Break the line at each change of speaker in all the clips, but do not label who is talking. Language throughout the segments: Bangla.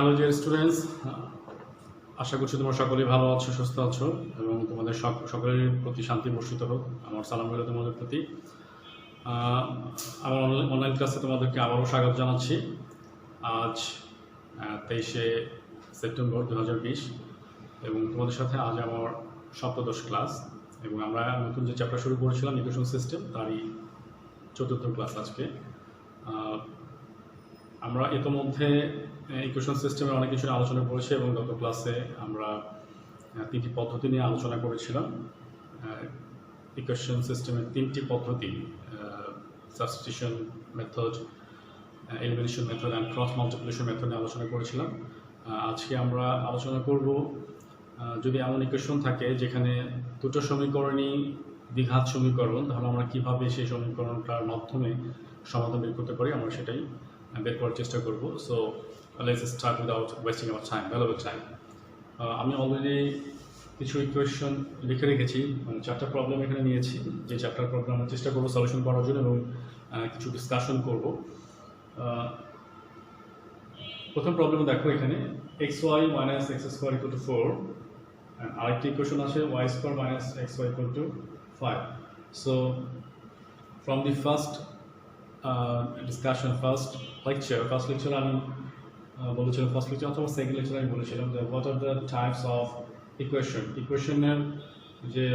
হ্যালো ডিয়ার স্টুডেন্টস, আশা করছি তোমরা সকলেই ভালো আছো, সুস্থ আছো এবং তোমাদের সকলের প্রতি শান্তি বর্ষিত হোক। আমার সালাম রইল তোমাদের প্রতি। আমার অনলাইন ক্লাসে তোমাদেরকে আবারও স্বাগত জানাচ্ছি। আজ 23শে সেপ্টেম্বর 2020 এবং তোমাদের সাথে আজ আমার সপ্তদশ ক্লাস এবং আমরা নতুন যে চ্যাপ্টার শুরু করেছিলাম ইকুয়েশন সিস্টেম, তারই চতুর্থ ক্লাস আজকে। আমরা ইতিমধ্যে ইকুয়েশন সিস্টেমের অনেক কিছু আলোচনা করেছি এবং গত ক্লাসে আমরা তিনটি পদ্ধতি নিয়ে আলোচনা করেছিলাম। ইকুয়েশন সিস্টেমের তিনটি পদ্ধতি, substitution method, elimination method and cross multiplication method নিয়ে আলোচনা করেছিলাম। আজকে আমরা আলোচনা করব যদি এমন ইকুয়েশন থাকে যেখানে দুটো সমীকরণই দ্বিঘাত সমীকরণ, তাহলে আমরা কীভাবে সেই সমীকরণটার মাধ্যমে সমাধান বের করতে পারি, আমরা সেটাই বের করার চেষ্টা করব। So let's start without wasting our time, valuable time. আমি অলরেডি কিছু ইকুয়েশন লিখে রেখেছি, মানে 4টা প্রবলেম এখানে নিয়েছি। যে 4টা প্রবলেম আমরা চেষ্টা করবো সলিউশন করার জন্য এবং কিছু ডিসকাশন করব। প্রথম প্রবলেম দেখো, এখানে xy minus x square equal to 4, আরেকটি ইকুয়েশন আছে y square minus x y equal to 5. So from the first discussion, first lecture আমি বলেছিলাম, ফার্স্ট লেকচার অথবা সেকেন্ড লেকচার আমি বলেছিলাম যে what are the types of ইকুয়েশনের যে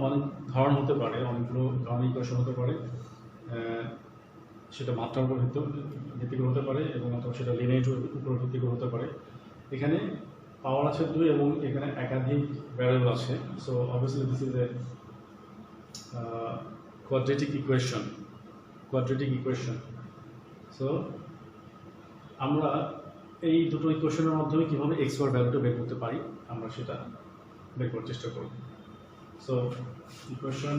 অনেক ধরন হতে পারে, অনেকগুলো ধরনের ইকুয়েশন হতে পারে। সেটা মাত্রার উপর ভিত্তি করে হতে পারে এবং অথবা সেটা লিনিয়ারিটির উপর ভিত্তি করে হতে পারে। এখানে পাওয়ার আছে 2 এবং এখানে একাধিক ভ্যারিয়েবল আছে। So obviously this is a quadratic equation. So আমরা এই দুটো ইকুয়েশনের মাধ্যমে কীভাবে এক্স ওয়ার ভ্যালুটা বের করতে পারি আমরা সেটা বের করার চেষ্টা করব। সো ইকুয়েশন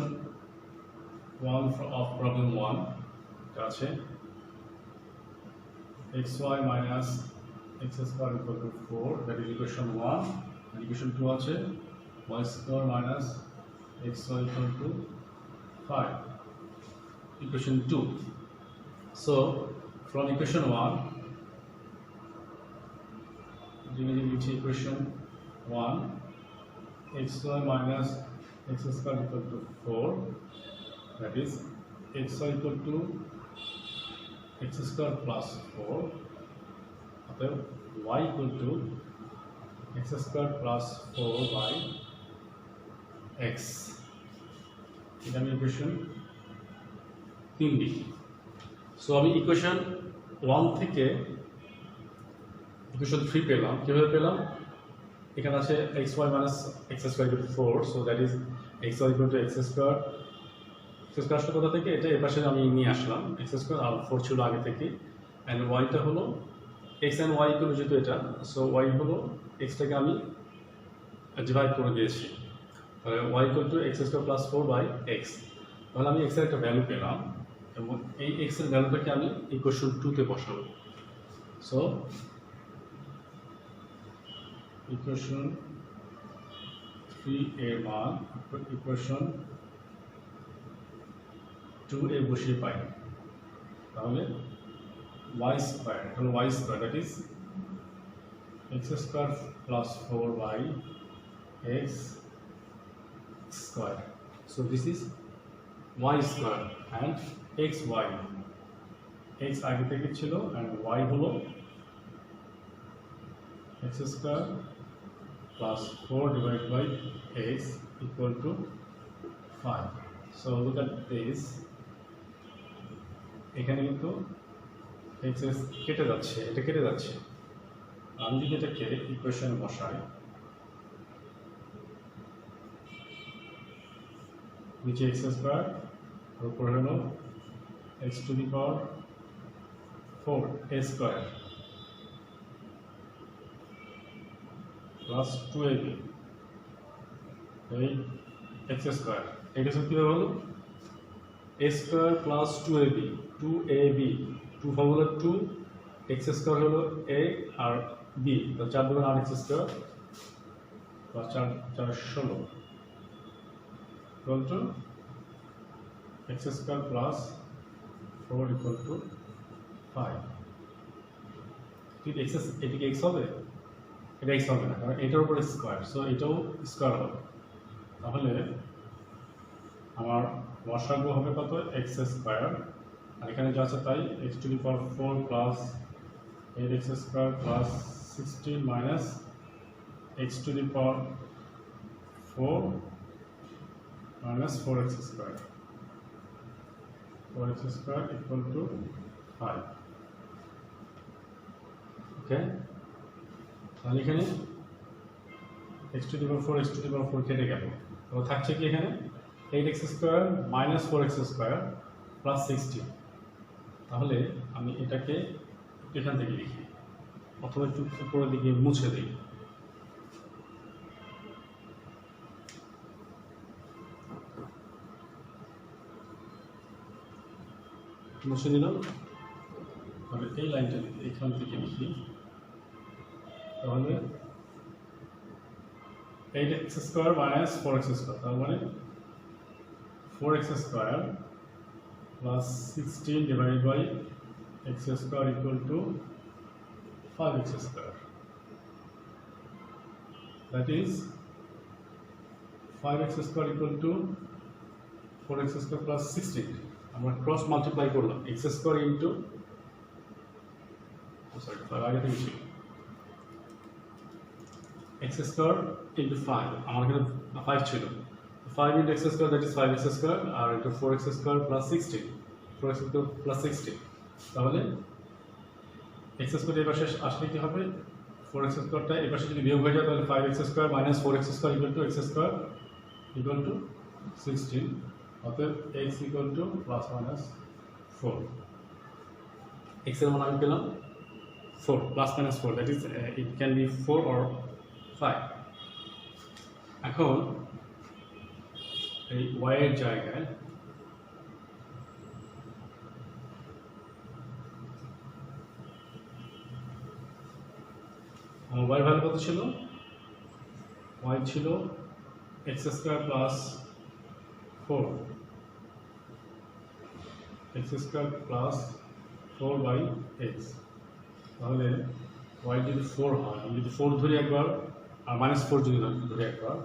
1 অফ প্রবলেম 1 আছে xy minus x square equal to 4, that is equation 1। আর ইকুয়েশন 2 আছে y square minus x y equal to 5, equation 2. So from equation 1, equation 1, xy minus x square equal to 4, that is xy equal to x square plus 4, or y equal to x square plus 4 by x. এটা আমি ইকুয়েশন 3 লিখি। সো আমি ইকুয়েশন 1 থেকে ইকুয়েশন 3 পেলাম। কীভাবে পেলাম? এখানে আছে x y minus x square equal to 4, so that is x y equal to x square আসলে কোথা থেকে? এটা এর পাশে আমি নিয়ে আসলাম এক্স স্কোয়ার, আর 4 ছিল আগে থেকে। অ্যান্ড ওয়াইটা হলো এক্স অ্যান্ড ওয়াই ইকুয়াল যেহেতু এটা, সো ওয়াই হলো এক্সটাকে আমি ডিভাইড করে দিয়েছি, y equal to x square plus 4 by x. তাহলে আমি x এর একটা ভ্যালু পেলাম এবং এই x এর ভ্যালুটাকে আমি ইকুয়েশন 2 তে বসাবো। সো ইকুয়েশন 3 এর মান ইকুয়েশন 2 এ বসিয়ে পাই, তাহলে y স্কয়ার, তাহলে y square that is x square plus 4 by x square. So this is y square and xy. x আগে থেকে ছিল and y হলো x square plus 4 divided by x equal to 5. So look at this. এখানে কিন্তু x কেটে যাচ্ছে, এটা কেটে যাচ্ছে। আমি যদি এটাকে ইকুয়েশনে বসাই, নিচে এক্স স্কোয়ার আর উপরে হলো x to the power 4 a square plus 2ab, এই এক্স স্কোয়ার এটা কীভাবে হলো a square plus 2ab, 2 formula 2 x square হলো a আর b, 4 দুগুণ 8 x square plus 4 16 equal to x square plus 4 equal to 5. এটা কি এক্স হবে? এটা এক্স হবে না, কারণ এটার উপরে স্কোয়ার, সো এটাও স্কোয়ার হবে। তাহলে আমার লসাগু হবে কত? এক্স স্কোয়ার, আর এখানে যা আছে তাই, x to the power 4 plus 8x square plus 16 minus x to the power 4 minus 4x square. 4x square equal to 5. Okay? তাহলে এখানে x to the power 4 x to the power 4 কেটে গেল। তো থাকছে কি এখানে 8x square minus 4x square plus 16। তাহলে আমি এটাকে এখান থেকে লিখি, অথবা একটু উপরের দিকে মুছে দিই। মুছে দিলাম। তাহলে এই লাইনটা এখান থেকে লিখি, তাহলে 8x square minus 4x square, তার মানে 4x square plus 16 divide by x square equal to 5x square, that is 5x square equal to 4x square plus 16। আমরা ক্রস মাল্টিপ্লাই করলাম, এক্স স্কোয়ার ইন্টু আগে থেকে ছিল এক্স স্কোয়ার ইন্টু 5, আমার এখানে 5 ছিল, 5 into x square that is 5x square, আর এটা 4x square plus 16, 4x square plus 16। তাহলে এক্স স্কোয়ার এই পাশে আসলে কি হবে? 4x স্কোয়ারটা এই পাশে যদি বিয়োগ হয়ে যায় তাহলে 5x square minus 4x square equal to x square equal two 16। অতএব x equal to plus minus 4। x এর মান আমি পেলাম 4 plus minus 4, that is it can be 4 or 5। এখন এই y এর জায়গায় আমার y ভ্যালু কত ছিল? y ছিল x square plus 4, x square plus 4 by x. তাহলে y যদি 4 হয়, আমি যদি 4 ধরি একবার, আর মাইনাস 4 যদি ধরি একবার,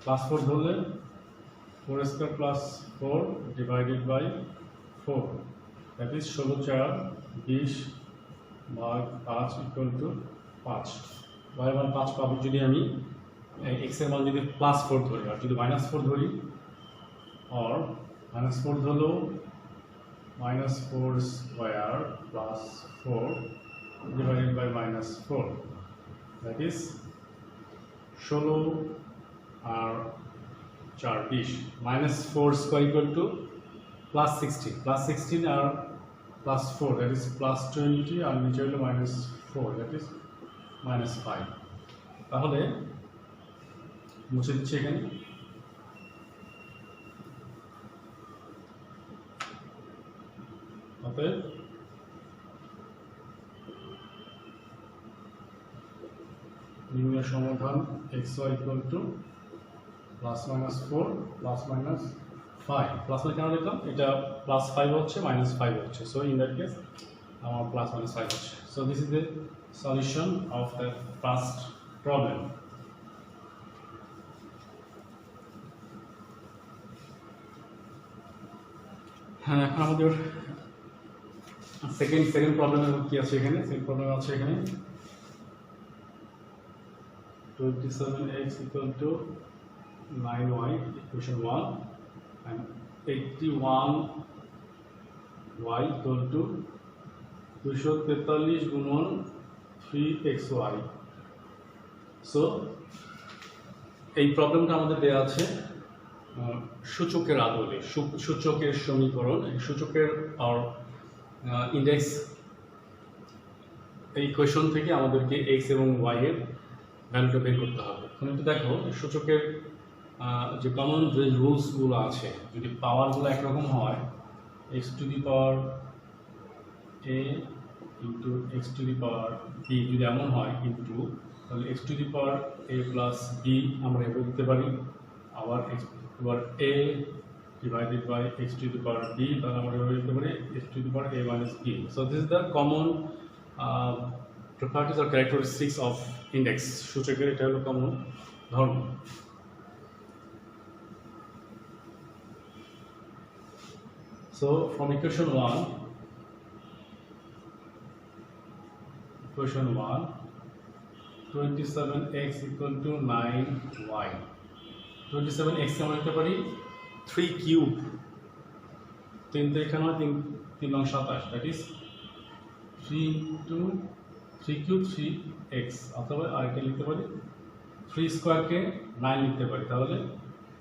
প্লাস 4 ধরলে 4 square plus 4 divided by 4, that is 16 4 20 ভাগ 5 ইকুয়াল টু 5। y এর মান 5 পাবো যদি আমি x এর মান যদি প্লাস 4 ধরি, আর যদি মাইনাস 4 ধরি, or minus 4 ধরলেও minus 4 square plus 4 divided by minus 4, that is 16 R 4 20, minus 4 square equal to plus 16 R plus 4, that is plus 20, আর নিচে হলো minus 4, that is minus 5। তাহলে মুছে দিচ্ছি এখানে। অতএব নিম্নের সমাধান xy equal to plus minus 4 plus minus 5। Plus কেন লিখলাম? এটা প্লাস 5 হচ্ছে, মাইনাস 5 হচ্ছে, সো ইন দ্যাট কেস আমার প্লাস মাইনাস 5 হচ্ছে। So this is the solution of the first problem. হ্যাঁ, এখন আমাদের সেকেন্ড প্রবলেম কি আছে এখানে? সেকেন্ড প্রবলেম আছে এখানে 27x equal to 9y, equation 1, and 81y equal to 243 গুণন 3xy। সো এই প্রবলেমটা আমাদের দেওয়া আছে সূচকের আদলে, সূচকের সমীকরণ, সূচকের আর ইন্ডেক্স এই ইকুয়েশন থেকে আমাদেরকে x এবং y এর ভ্যালুটা বের করতে হবে। এখন একটু দেখো সূচকের যে কমন যে রুলসগুলো আছে, যদি পাওয়ারগুলো একরকম হয়, x two the power a into x two the power b যদি এমন হয়, কিন্তু তাহলে x two the power a plus b আমরা এভাবে দিতে পারি, আবার x two the power a divided by x to the power b, তাহলে আমরা এভাবে লিখতে পারি x to the power a minus b. So this is the common properties or characteristics of index সূচকের এটা হলো কমন ধর্ম। So from equation 1, 27x equal to 9y, 27x কে আমরা লিখতে পারি 3 কিউব, 3 তো এখানে হয় 3 নং 27, that is 3 into 3 cube 3x, অথবা আরেকটা লিখতে পারি 3 স্কয়ারকে 9 লিখতে পারি, তাহলে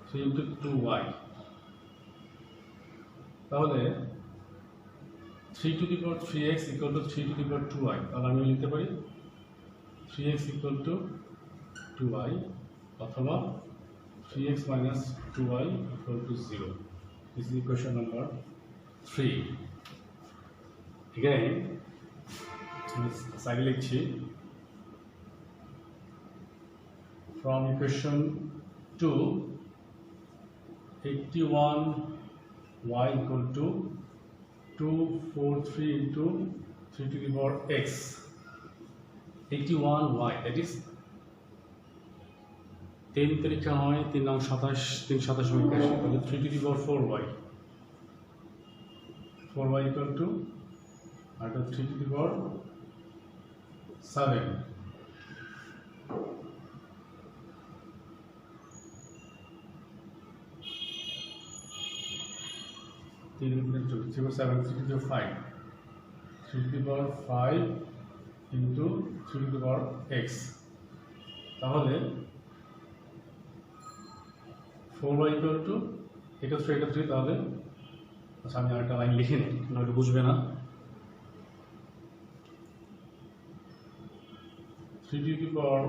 3 into 2y, তাহলে 3 to the power 3x equal to 3 to the power 2y, তাহলে আমি লিখতে পারি 3x equal to 2y অথবা 3x minus 2y equal to 0. This is equation number 3. Again, side লিখছি from equation 2, 81y equal to 243 into 3 to the power x, 81y, that is 10 তারিখা হয় 3 নং 27, 3 27 81, তাহলে 3 to the power 4y, 4y equal to 3 to the power 7. Three to the 7, 3 to the 5, 3 to the power 5 into 3 to the power x, তাহলে 4y equal to এটা 3, তাহলে আচ্ছা আমি আরেকটা লাইন লিখে নিই, নয়তো বুঝবে না। 3 to the power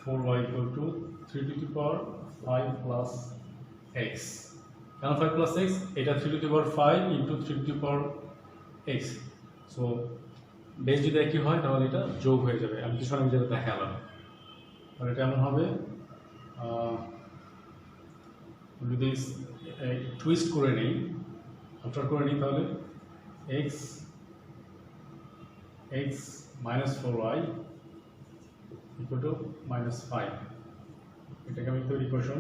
4y equal to 3 to the power 5 plus x, কেন 5 plus x, এটা 3 to the power 5 into 3 to the power x, so base যদি একই হয় তাহলে এটা যোগ হয়ে যাবে, আমি কিছু আমি যেটা দেখালাম, আর এটা এমন হবে যদি টুইস্ট করে নেই, অল্টার করে নিই, তাহলে x minus 4y equal to minus 5, এটাকে আমি লিখব ইকুয়েশন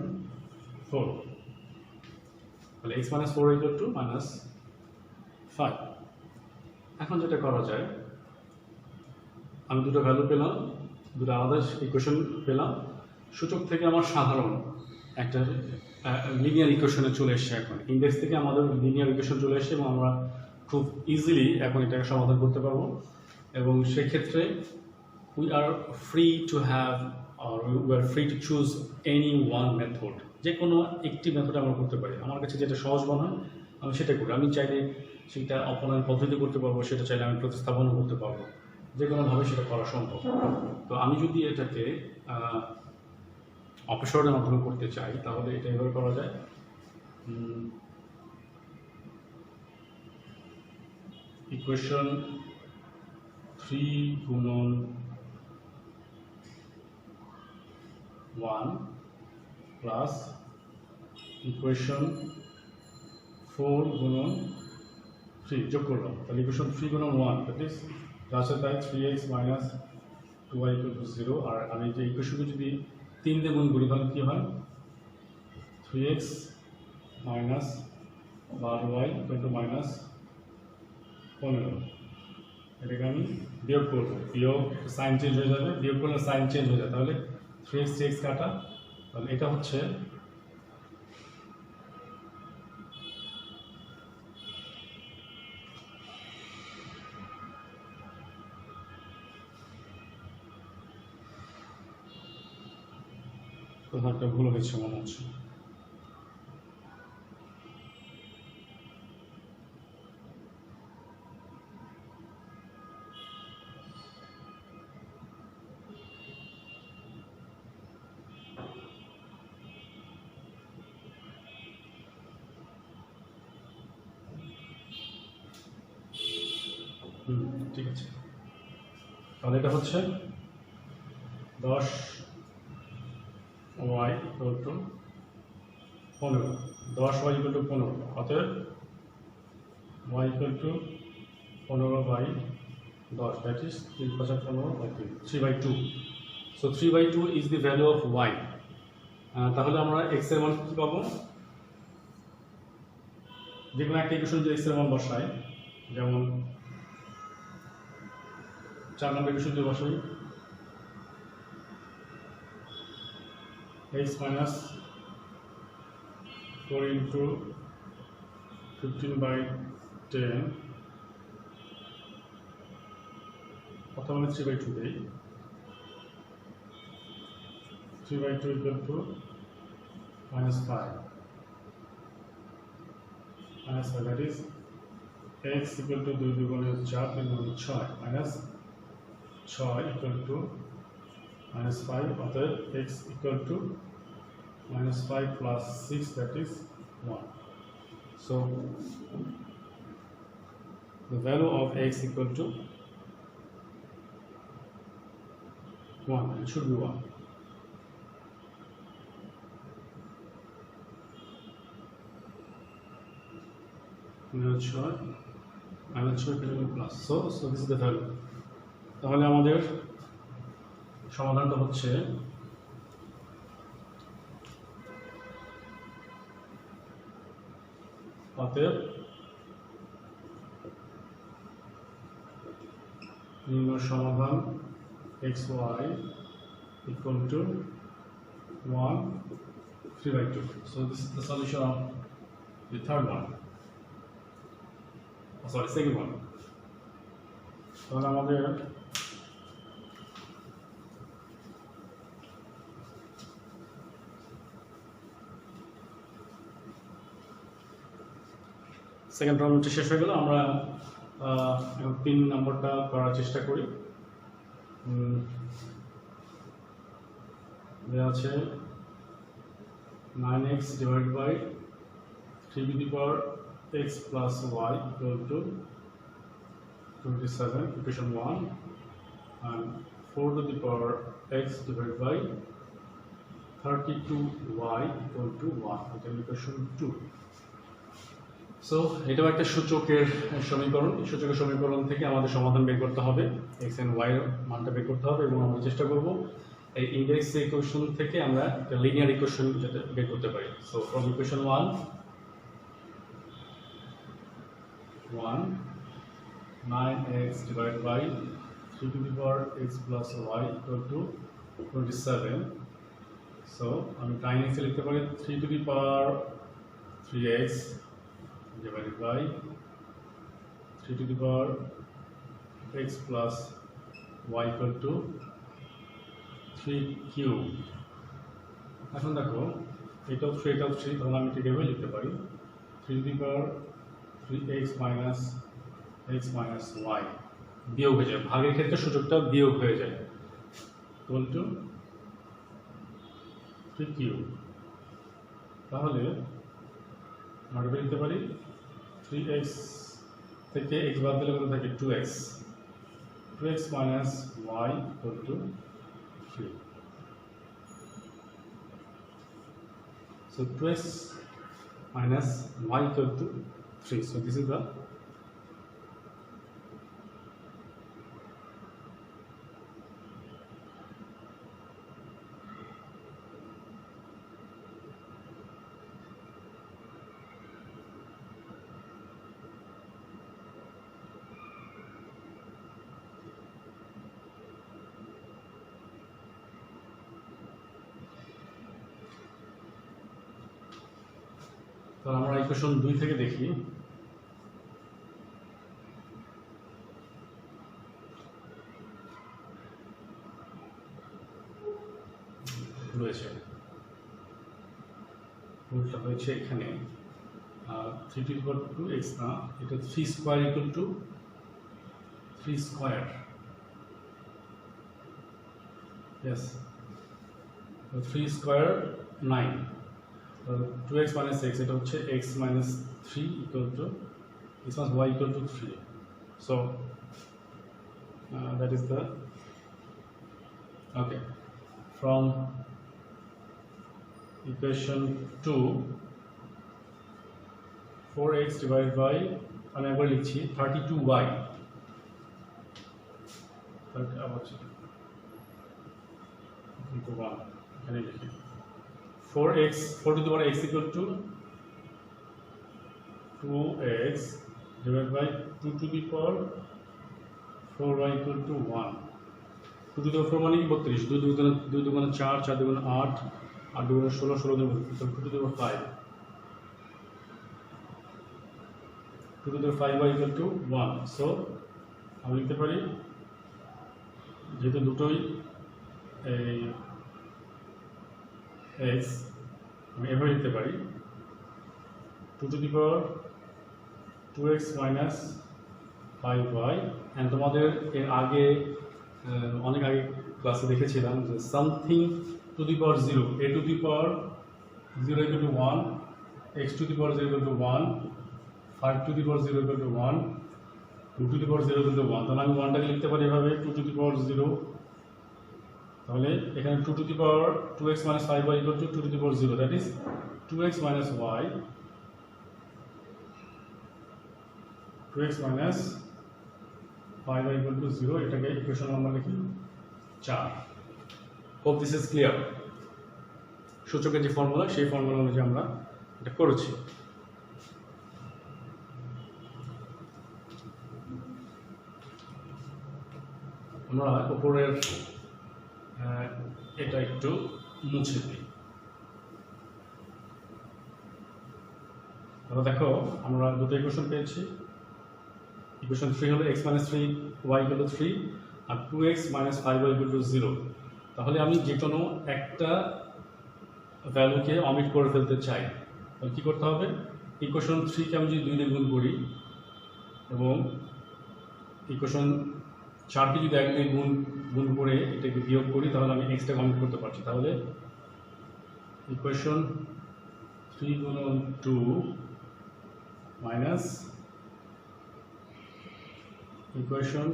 4, তাহলে x minus 4 equal to minus 5। এখন যেটা করা যায়, আমি দুটো ভ্যালু পেলাম, দুটো আলাদা ইকুয়েশন পেলাম, সূচক থেকে আমার সাধারণ একটা লিনিয়ার ইকুয়েশনে চলে এসছে। এখন ইন্ডেক্স থেকে আমাদের লিনিয়ার ইকুয়েশন চলে এসছে এবং আমরা খুব ইজিলি এখন এটাকে সমাধান করতে পারবো, এবং সেক্ষেত্রে we are free to have or we are free to choose any one method, যে কোনো একটি মেথড আমরা করতে পারি। আমার কাছে যেটা সহজ মনে হয় আমি সেটা করি, আমি চাইলে সেটা অপনয়ন পদ্ধতি করতে পারবো, সেটা চাইলে আমি প্রতিস্থাপনও করতে পারবো, যে কোনোভাবে সেটা করা সম্ভব। তো আমি যদি এটাকে অপসরণের মাধ্যমে করতে চাই তাহলে এটা এভাবে করা যায়, ইকুয়েশন 3 গুণন 1 প্লাস ইকুয়েশন 4 গুণন 3 যোগ করলাম, তাহলে ইকুয়েশন 3 গুণন 1, দ্যাট ইজ রাশে তাই 3x minus 2y equal to 0, আর আমি যে ইকুয়েশনকে যদি 3 দিয়ে গুণ করি তাহলে কী হয়, 3x minus 12y equal to minus 15, এটাকে আমি বিয়োগ করবো, বিয়োগ সাইন চেঞ্জ হয়ে যাবে, বিয়োগ করলে সাইন চেঞ্জ হয়ে যাবে, তাহলে 3x কাটা, তাহলে এটা হচ্ছে কোথাও একটা ভুল হয়েছে মনে হচ্ছে। ঠিক আছে, তাহলে এটা হচ্ছে 10y equal to 15, 10y equal to 15, অতএব y equal to 15/10 10, that is 3 5 15 3/2. So 3/2 is the value of y. তাহলে আমরা x এর মান কি পাবো? যে কোনো একটা ইকুয়েশন যে x এর মান বসাই, যেমন 4 নম্বর ইকুয়েশন দিয়ে বসাই x minus 4 into 15/10 প্রথমে 3/2 দেই। 3/2 equal to -5. That is x equal to 2 দুগুণে 4 3 গুণে 6 minus 6 equal to -5, অতএব x equal to -5 plus 6, that is 1. So the value of x equal to 1. It should be 1. Plus. So this is the value. তাহলে আমাদের সমাধানটা হচ্ছে অতএব নিম্ন সমাধান xy equal to 1 3/2. So this is the solution of the third one. Sorry, second one. তাহলে আমাদের সেকেন্ড প্রবলেমটি শেষ হয়ে গেল। আমরা এখন 3 নম্বরটা করার চেষ্টা করি। দেওয়া আছে 9x divided by 3 to the power x plus y equal to 27, equation 1, and 4 to the power x divided by 32y equal to 1, equation 2. So এটাও একটা সূচকের সমীকরণ। এই সূচকের সমীকরণ থেকে আমাদের সমাধান বের করতে হবে, x and y এর মানটা বের করতে হবে, এবং আমরা চেষ্টা করব এই ইনডেক্স ইকুয়েশন থেকে আমরা একটা লিনিয়ার ইকুয়েশন যেটা বের করতে পারি। So from equation 1 9x divided by 3 to the power x plus y equal to 27. So আমি 9x এ লিখতে পারি 3 to the power 3x divided by 3 to the power x plus y equal to 3 cube. এখন দেখো এটাও 3 এটাও 3, তাহলে আমি ঠিক এভাবে লিখতে পারি 3 to the power 3x minus x minus y বিয়োগ হয়ে যায়, ভাগের ক্ষেত্রে সূচকটা বিয়োগ হয়ে যায়, equal to 3 cube. তাহলে আমরা লিখতে পারি 3x থেকে x বাদ দিলে কত থাকে 2x minus y equal to 3. So 2x minus y equal to 3. So this is the তাহলে আমরা ইকুয়েশন 2 থেকে দেখি। রয়েছে রুলটা হয়েছে এখানে 3 to the power 2x না, এটা 3 square equal to 3 square, yes 3 square 9, 2x minus x, এটা হচ্ছে x minus 3 equal to x minus y equal to 3. So that is the okay. From equation 2 4x divided by আমি একবার লিখছি 32y তাহলে আবার into 1 এখানে লিখি 4 to the power x equal to 2x divided by 2 to the power 4y equal to 1 2 to the power 4 মানে 32 2 দুগুণে 4 4 দুগুণে 8 8 দুগুণে 16 16 দুগুণে 2 to the power 5 2 to the power 5y equal to 1 so আমি লিখতে পারি যেহেতু দুটোই এই x আমি এভাবে লিখতে পারি 2 to the power 2x minus 5y and তোমাদের এর আগে অনেক আগে ক্লাসে দেখেছিলাম যে something to the power 0 a to the power 0 equal to 1 x to the power 0 equal to 1 5 to the power 0 equal to 1 2 to the power 0 equal to 1 তাহলে আমি 1টাকে লিখতে পারি এভাবে 2 to the power 0 তাহলে এখানে 2 to the power 2x minus 5y equal to 2 to the power 0 that is 2x minus y 2x minus 5y equal to 0 এটাকে ইকুয়েশন নাম্বার লিখি 4 hope this is clear সূচকের যে ফর্মুলা সেই ফর্মুলা অনুযায়ী আমরা এটা করেছি আমরা উপরের এটা একটু মুছে দিই তাহলে দেখো আমরা দুটো ইকুয়েশন পেয়েছি ইকুয়েশন 3 হলো x minus 3y equal to 3 R 2x minus 5y equal to 0 তাহলে আমি যে কোনো একটা ভ্যালুকে অমিট করে ফেলতে চাই তাহলে কী করতে হবে ইকুয়েশন 3 কে আমি যদি 2 দিয়ে গুণ করি এবং ইকুয়েশন 4 কে যদি 1 দিয়ে গুণ করে এটাকে বিয়োগ করি তাহলে আমি x টাকে অমিট করতে পারছি তাহলে ইকুয়েশন 3 গুণন 2 মাইনাস ইকুয়েশন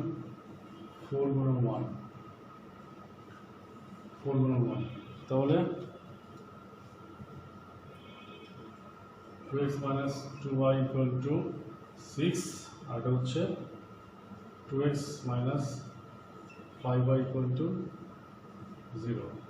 4 গুণন 1 তাহলে 2x minus 2y equal to 6 আর এটা হচ্ছে 2x minus 5y equal to 0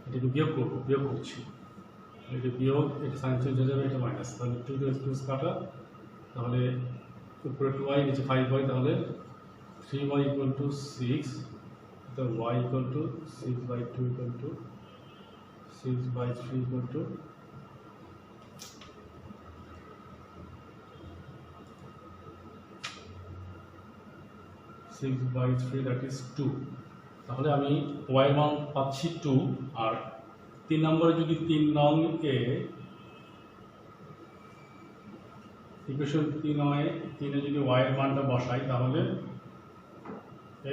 এটাকে বিয়োগ করছি এটা বিয়োগ এটা সাইন চেঞ্জ হয়ে যাবে এটা মাইনাস তাহলে 2 to x কাটা তাহলে উপরে 2y নিচে 5y তাহলে 3y equal to 6 তো y equal to 6 by 2 equal to 6 by 3 equal to 6 by 3 that is 2 তাহলে আমি y এর মান পাচ্ছি 2 আর 3 নম্বরে যদি 3 নং এ ইকুয়েশন 3 এ যদি y এর মানটা বসাই তাহলে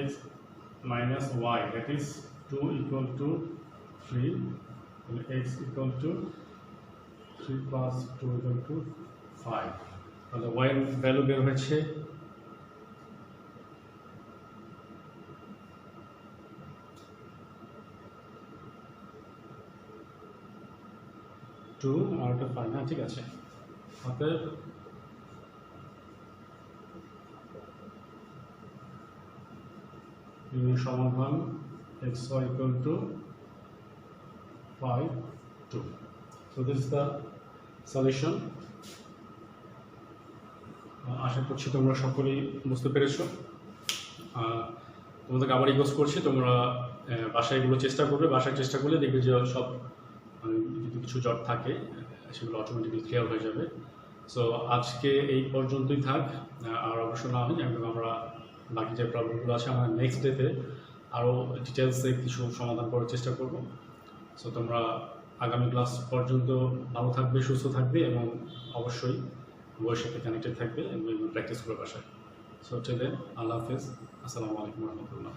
x minus y that is 2 equal to 3 তাহলে x equal to 3 plus 2 equal to 5 তাহলে y এর ভ্যালু বের হয়েছে 2 আর এটা 5 না ঠিক আছে অতএব এই সমাধান xy equal to 5 2 so this is the solution আশা করছি তোমরা সকলেই বুঝতে পেরেছো তোমাদেরকে আবার রিকোয়েস্ট করছি তোমরা বাসায় এগুলো চেষ্টা করলে দেখবে যে সব যদি কিছু জট থাকে সেগুলো অটোমেটিক্যালি ক্লিয়ার হয়ে যাবে সো আজকে এই পর্যন্তই থাক আর অবশ্য না হয় এবং আমরা বাকি যে প্রবলেমগুলো আছে আমরা নেক্সট ডেতে আরও ডিটেলসে কিছু সমাধান করার চেষ্টা করব সো তোমরা আগামী ক্লাস পর্যন্ত ভালো থাকবে সুস্থ থাকবে এবং অবশ্যই বইয়ের সাথে কানেক্টেড থাকবে এবং প্র্যাকটিস করবে বাসায় সো টিল দেন আল্লাহ হাফেজ আসসালামু আলাইকুম রহমতুল্লাহ